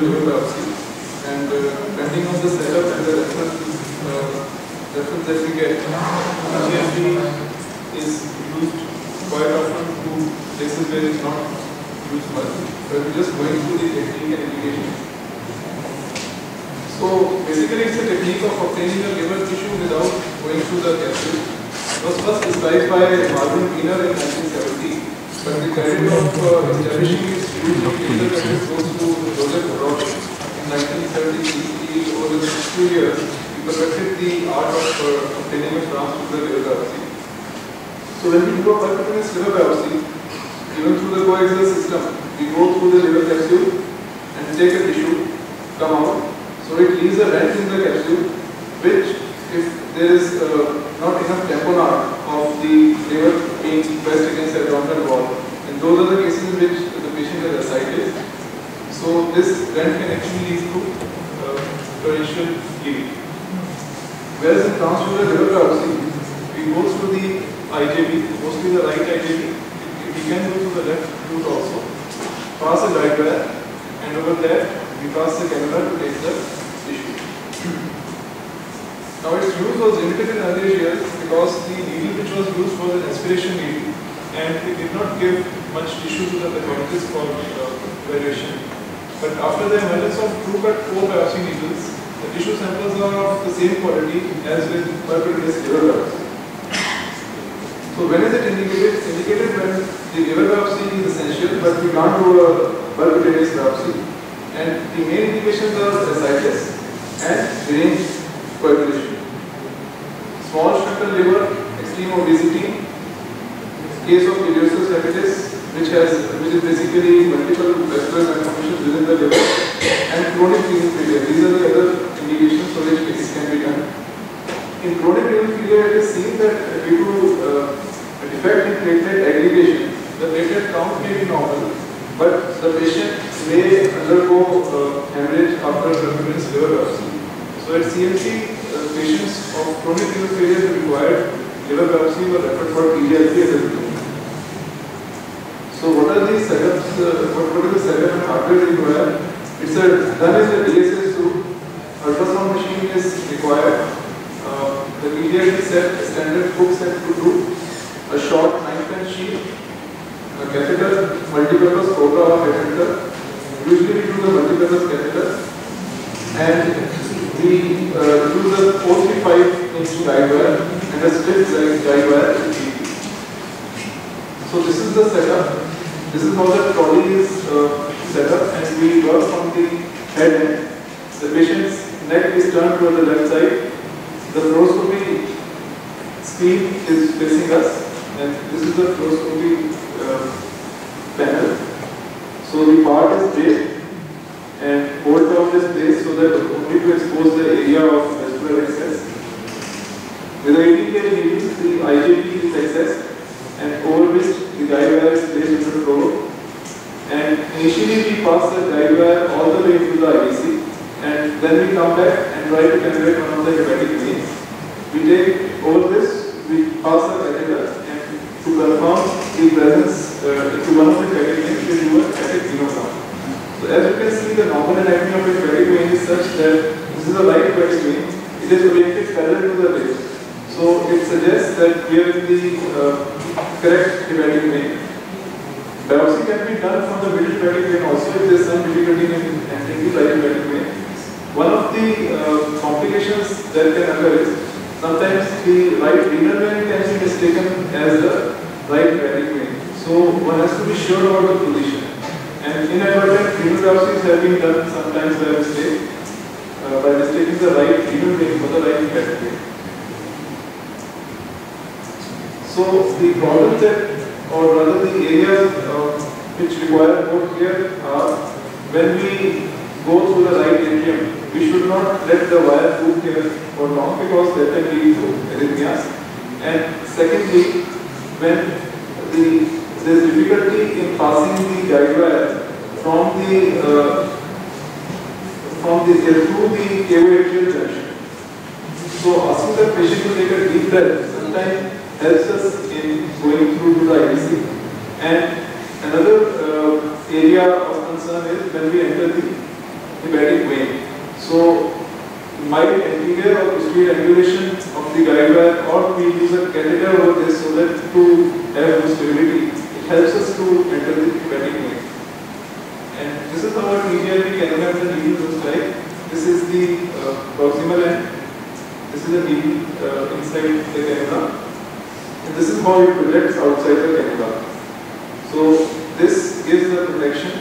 the liver biopsy, and depending on the setup and the reference that we get, GMP is used quite often to places where it's not used much, but we're just going through the technique and indication. So basically it's a technique of obtaining a liver tissue without going through the capsule. It was first described by Marvin Wiener in 1970, but the credit of establishing its use in laser methods goes to Joseph Roche in 1973. Over the next few years, he perfected the art of obtaining a translunar liver biopsy. So when we do a percutaneous liver biopsy, even through the coaxial system, we go through the liver capsule and take a tissue, come out. So it leaves a rent in the capsule, which, if there is not enough tamponade of the liver being pressed against the abdominal wall, and those are the cases in which the patient has ascites. So this rent can actually lead to torrential bleeding. Whereas in translunar liver biopsy, we go through the IJB, mostly the right IJB. We can go through the left route also, pass a guide wire, and over there we pass the cannula to take the tissue. Now its use was limited in earlier years because the needle which was used was an aspiration needle, and it did not give much tissue to the pathologist for evaluation. But after the emergence of TrueCut 4 biopsy needles, the tissue samples are of the same quality as with percutaneous liver biopsy. So when is it indicated? It's indicated when the liver biopsy is essential, but we can't do a percutaneous biopsy. And the main indications are ascites and deranged coagulation. Small shrinken liver, extreme obesity, case of ileoceous hepatitis, which is basically multiple vascular malformations within the liver, and chronic renal failure. These are the other indications for which cases can be done. In chronic renal failure, it is seen that due to a defect in platelet aggregation, the platelet count may be normal, but the patient may undergo hemorrhage after percutaneous liver biopsy. So at CMC, patients of chronic renal failure who required liver biopsy were referred for TGIP as a routine. So what are these setups? What is the setup and hardware required? It's done in the DSS route. Ultrasound machine is required. The TGIP set, standard hook set to do. A short 9-pen sheet, a catheter, multipurpose cobra or catheter. Usually we do the multipurpose catheter, and we use a 435-inch guide wire and a strip guide wire. So this is the setup. This is how the trolley is set up, and we work from the head end. The patient's neck is turned toward the left side. The fluoroscopy screen is facing us, and this is the fluoroscopy panel. So the part is draped and bolt down is placed so that only to expose the area of vascular access. With the 18 gauge needle, the IJP is accessed, and over which the guide wire is placed in the floor. And initially we pass the guide wire all the way to the IVC, and then we come back and try to calibrate one of the hepatic veins. We take over this, we pass the catheter, and to confirm the presence into one of the hepatic veins, we do a hepatic venogram. So as you can see, the normal anatomy of a hepatic vein is such that this is a right hepatic vein. It is oriented parallel to the rib. So it suggests that we are in the correct hepatic vein. Biopsy can be done from the middle hepatic vein also if there is some difficulty in entering the right hepatic vein. One of the complications that can occur is sometimes the right renal vein can be mistaken as the right hepatic vein. So one has to be sure about the position. And inadvertent renal biopsies have been done sometimes by mistake, by mistaking the right renal vein for the right hepatic vein. So the problem that, or rather the areas which require more care are when we go through the right atrium, we should not let the wire move here for long because that can lead to arrhythmias. And secondly, when there is difficulty in passing the guide wire through the cavo-atrial junction. So asking the patient to take a deep breath sometimes helps us in going through to the IVC. And another area of concern is when we enter the hepatic vein. So mild anterior or posterior angulation of the guide wire, or we use a catheter over this so that to have more stability, it helps us to enter the hepatic vein. And this is how a TGIP cannula with the needle looks like. This is the proximal end. This is the needle inside the cannula. And this is how it projects outside the cannula. So this gives the protection,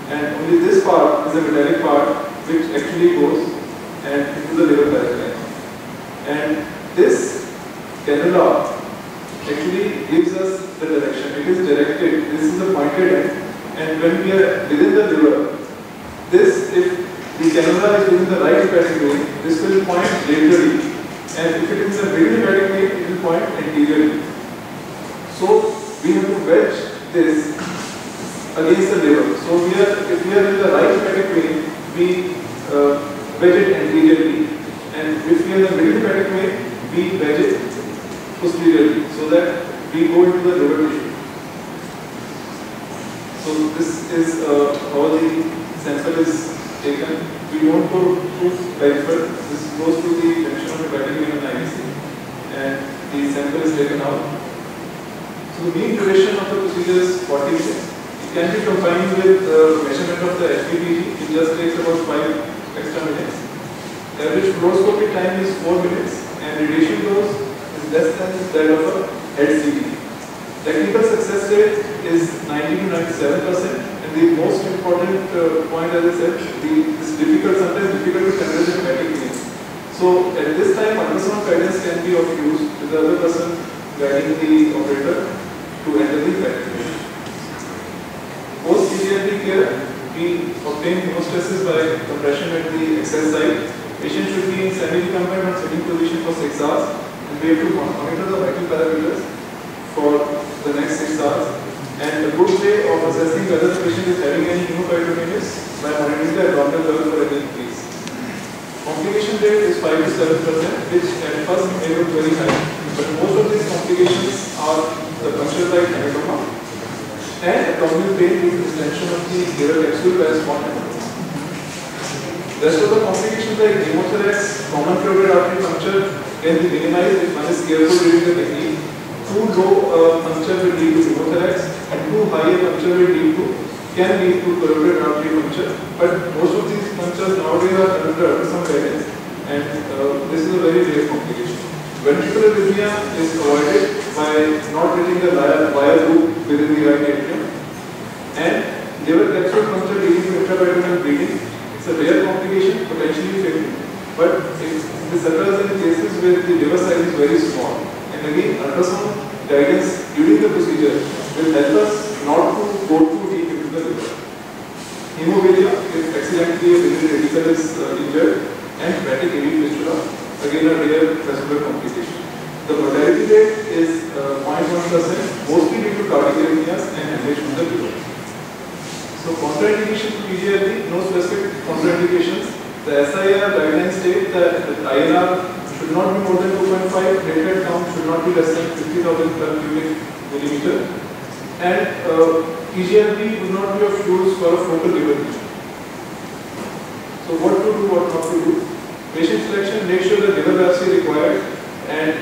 and only this part is the metallic part which actually goes and into the liver parenchyma. And this cannula actually gives us the direction. It is directed. This is the pointed end, and when we are within the liver, this, if the cannula is within the right hepatic vein, this will point laterally, and if it is in the middle hepatic vein, it will point anteriorly. So we have to wedge this against the liver. So if we are in the right hepatic vein, we wedge it anteriorly, and if we are in the middle hepatic vein, we wedge it posteriorly, so that we go into the liver tissue. So this is how the sample is taken. We don't go to Bedford. This goes to the junction of hepatic vein and IVC, and the sample is taken out. So the mean duration of the procedure is 40 minutes. It can be combined with measurement of the HPPG. It just takes about 5 extra minutes. Average fluoroscopy time is 4 minutes, and radiation dose is less than that of a HCT. Technical success rate is 90 to 97%, and the most important point, as I said, it's sometimes difficult to control the hepatic vein. So at this time, ultrasound guidance can be of use with the other person guiding the operator to enter the hepatic vein. Post TGIP care, we obtain hemostasis by compression at the access site. Patient should be in semi-recumbent or sitting position for 6 hours, and we have to monitor the vital parameters for the next 6 hours. And a good way of assessing whether the patient is having any hemochromatosis by monitoring the abdominal level for any increase. Complication rate is 5 to 7%, which at first may look very high, but most of these complications are the puncture-like hematoma and abdominal pain due to distension of the liver capsule by a small hematoma. Rest of the complications like pneumothorax, common carotid artery puncture can be minimized if one is careful during the technique. Too low puncture will lead to pneumothorax, and too high a puncture can lead to carotid artery puncture. But most of these punctures nowadays are under ultrasound guidance, and this is a very rare complication. Ventricular arrhythmia is avoided by not letting the wire loop within the right atrium, and liver capsule puncture leading to intraabdominal bleeding. It's a rare complication, potentially fatal, but this occurs in cases where the liver size is very small. And again, ultrasound guidance during the procedure will help us not to go too deep into the liver. Hemophilia, if accidentally a renal radical is injured, and hepatic AV fistula, again a rare vascular complication. The mortality rate is 0.1%, mostly due to cardiac arrhythmias and hemorrhage from the liver. So contraindication to TGIP, no specific contraindications. The SIR guidelines state that the INR should not be more than 2.5, platelet count should not be less than 50,000 per cubic millimeter, and TGIP would not be of use for a focal liver lesion. So what to do, what not to do? Patient selection, make sure the liver biopsy required, and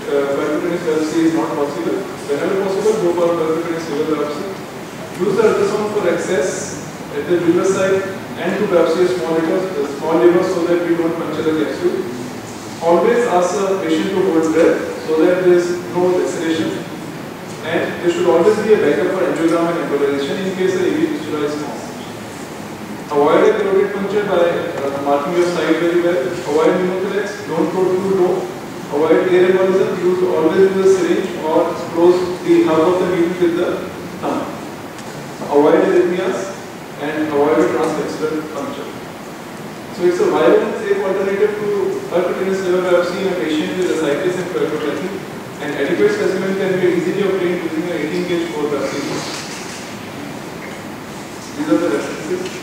percutaneous biopsy is not possible. Whenever possible, go for percutaneous liver biopsy. Use the ultrasound for access at the liver site and to biopsy a small liver so that we don't puncture the capsule. Always ask the patient to hold breath so that there is no laceration, and there should always be a backup for angiogram and embolization in case the AV fistula is formed. Avoid a carotid puncture by marking your site very well. Avoid pneumothorax, don't go too low. Avoid air embolism, always use a syringe or close the half of the needle with the thumb. Avoid arrhythmias and avoid a transvascular puncture. So it's a viable and safe alternative to percutaneous liver biopsy in a patient with ascites and coagulopathy, and adequate specimen can be easily obtained using an 18-gauge bore biopsy. These are the references.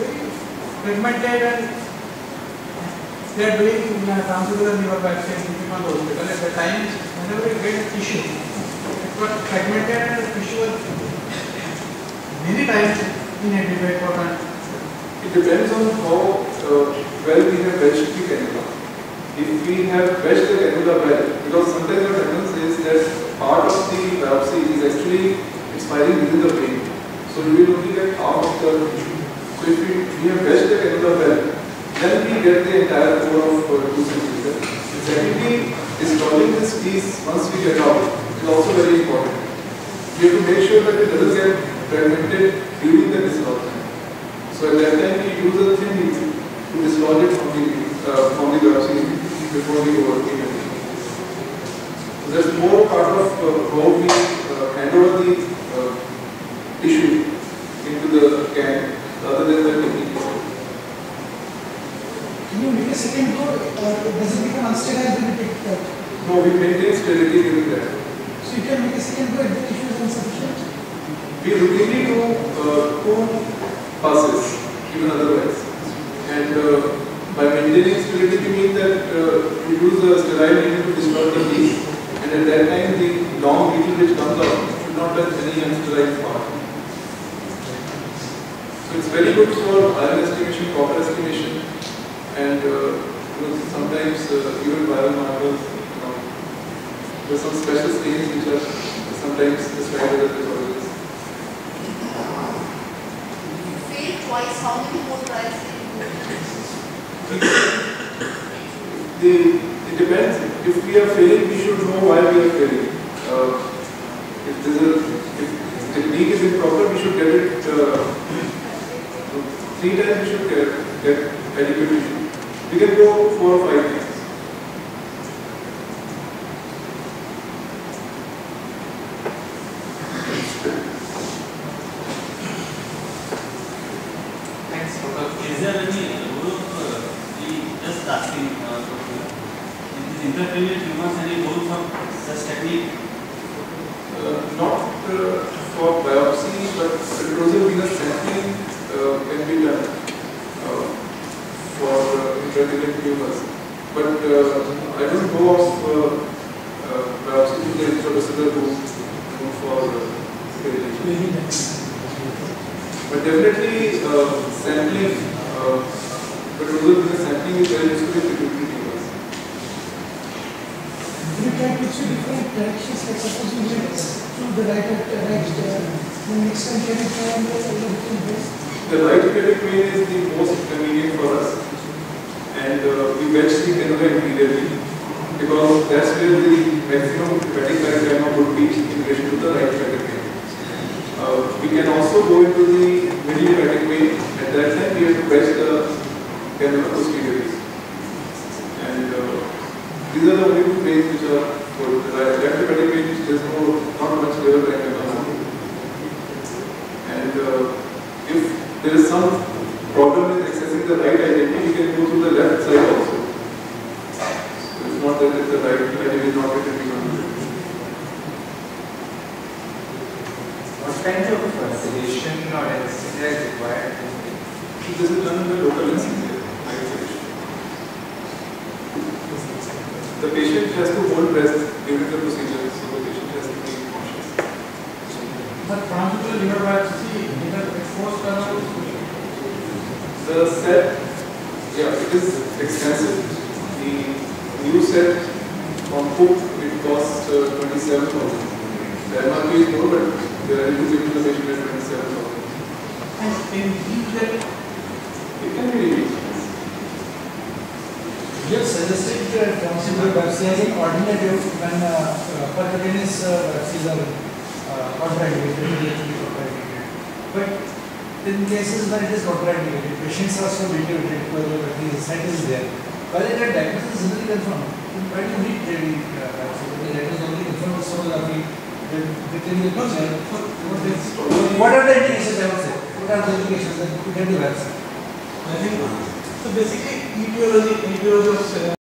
very fragmented and they are doing transfusion liver biopsy in the hospital. At the time, whenever you get tissue, it was fragmented and the tissue was many times inadequate for that. It depends on how well we have wedged the cannula. If we have wedged the cannula well, because sometimes what happens is that part of the biopsy is actually expiring within the vein. So we will only get half of the tissue. So if we have wedged the cannula well, then we get the entire core of 2 centimeters. And secondly, installing this piece once we get out is also very important. We have to make sure that it doesn't get fragmented during the dislodgement. So at that time we use a thin needle to dislodge it from the biopsy before we go working. So that's more part of how we hand over the tissue into the can rather than the technique. Can you make a second go? Does it become unsterile when you take that? No, we maintain sterility during that. So you can make a second go if the tissue is insufficient? We routinely do 2 passes, even otherwise. And by maintaining sterility, we mean that we use a sterile needle to dislodge the piece, and at that time the long needle which comes out should not touch any unsterile part. So it's very good for iron estimation, copper estimation, and sometimes even viral markers. There are some special stains which are sometimes described as disorders. Twice, how many more trials can you do? It depends. If we are failing, we should know why we are failing. If the technique is improper, we should get it 3 times. We should get adequate tissue. We can go 4 or 5 times. Is there any role of just asking in these intracranial tumors, any role for such technique? Not for biopsy, but petrosal venous sampling can be done for intracranial tumors. But I don't know of biopsy to the intravesical room for sterilization. But definitely sampling, petrosal venous sampling is very useful in pituitary tumors. You can put different directions, like suppose you went through the right, then next time can you try and go a different way? The right hepatic vein is the most convenient for us, and we wedge the cannula interiorly because that's where the maximum hepatic parenchyma would be in relation to the right hepatic vein. We can also go into the middle hepatic vein. At that time, we have to wedge the cannula posteriorly. And these are the only 2 veins which are good. The left hepatic vein, there is not much liver parenchyma. And if there is some problem in accessing the right identity, we can go to the left side also. So it's not that the right identity is not getting on. What kind of sedation or anesthesia is required? This is done in the local anesthesia. The patient has to hold breath during the procedure, so the patient has to be conscious. But transfusion liver biopsy, it has exposed canal. The set, yeah, it is expensive. The new set from Cook, it costs 27,000. The MRP is more, but they are able to give the patient at 27,000. And in each that It can be really expensive. you have suggested transfusion biopsy as an alternative when percutaneous biopsies are contraindicated. But in cases where it is contraindicated, patients are so motivated because the set is there. While the diagnosis is really confirmed, why do you need training? The diagnosis only confirmed sonography. What are the indications, I would say? What are the indications that you can do biopsy? I think so. Basically, etiology